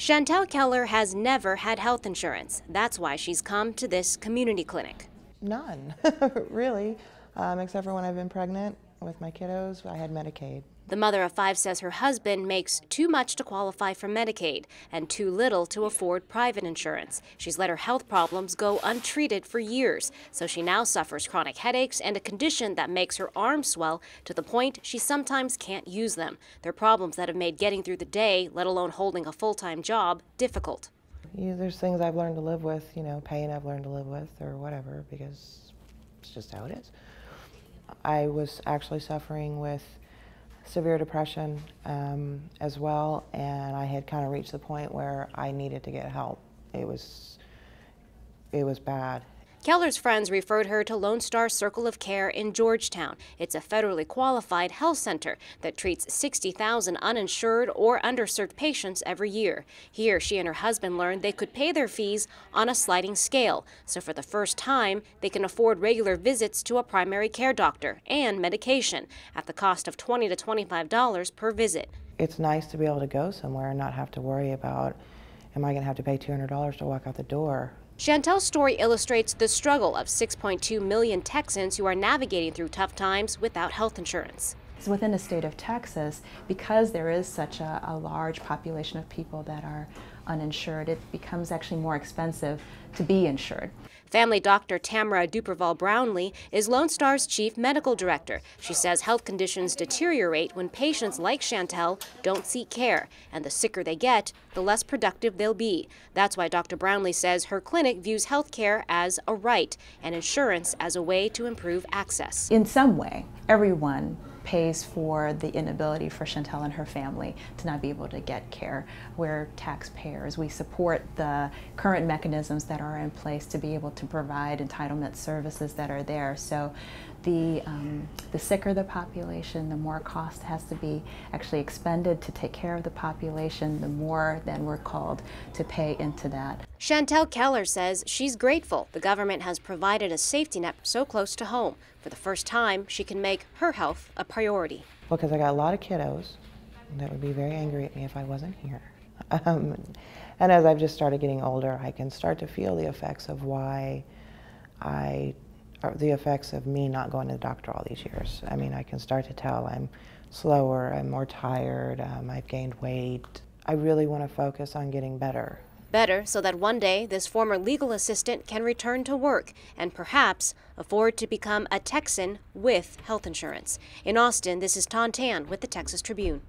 Shantell Keller has never had health insurance. That's why she's come to this community clinic. None, really, except for when I've been pregnant with my kiddos, I had Medicaid. The mother of 5 says her husband makes too much to qualify for Medicaid and too little to afford private insurance. She's let her health problems go untreated for years, so she now suffers chronic headaches and a condition that makes her arms swell to the point she sometimes can't use them. They're problems that have made getting through the day, let alone holding a full-time job, difficult. There's things I've learned to live with, pain I've learned to live with or whatever, because it's just how it is. I was actually suffering with severe depression as well, and I had kind of reached the point where I needed to get help. It was bad. Keller's friends referred her to Lone Star Circle of Care in Georgetown. It's a federally qualified health center that treats 60,000 uninsured or underserved patients every year. Here, she and her husband learned they could pay their fees on a sliding scale. So for the first time, they can afford regular visits to a primary care doctor and medication at the cost of $20 to $25 per visit. It's nice to be able to go somewhere and not have to worry about, am I going to have to pay $200 to walk out the door? Shantell's story illustrates the struggle of 6.2 million Texans who are navigating through tough times without health insurance. So within the state of Texas, because there is such a large population of people that are uninsured, it becomes actually more expensive to be insured. Family doctor TAMARAH DUPERVAL-BROWNLEE is Lone Star's chief medical director. She says health conditions deteriorate when patients like Shantell don't seek care, and the sicker they get, the less productive they'll be. That's why Dr. Brownlee says her clinic views health care as a right and insurance as a way to improve access. In some way, everyone pays for the inability for Shantell and her family to not be able to get care. We're taxpayers. We support the current mechanisms that are in place to be able to provide entitlement services that are there. So the sicker the population, the more cost has to be actually expended to take care of the population, the more then we're called to pay into that. Shantell Keller says she's grateful the government has provided a safety net so close to home. For the first time, she can make her health a priority. Because I got a lot of kiddos that would be very angry at me if I wasn't here. And as I've just started getting older, I can start to feel the effects of the effects of me not going to the doctor all these years. I mean, I can start to tell I'm slower, I'm more tired, I've gained weight. I really want to focus on getting better. Better so that one day this former legal assistant can return to work and perhaps afford to become a Texan with health insurance. In Austin, this is Tan with the Texas Tribune.